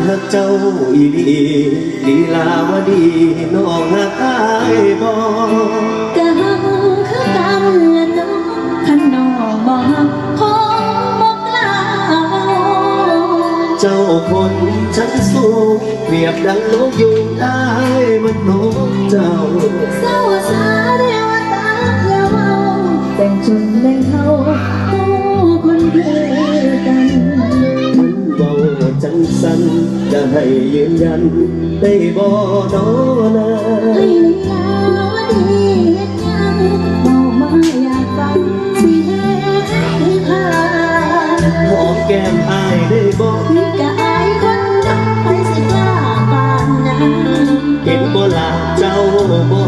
หักเจ้าอีดีลีลาวดีน้องหักอายบ่กะหักคือกันละน้องขันน้องบ่หักคงบ่กล้าเจ้าคนชั้นสูงเปรียบดังนกยุงได้มันนกเจ้าเศร้าสาเดียวตาเดียวเมาแต่งจนแบ่งเขาคนเดียวกันมันเบาจังสันจะให้ยืนยันได้บ่ดอนะให้ลีลาวดีเฮ็ดยังเมามาอยากฟังสิเฮ็ดให้พาหอมแก้มอายได้บ่พี่กะอายคนดังไปสิกล้าปานนั้นเห็นบ่ล่ะเจ้าบ่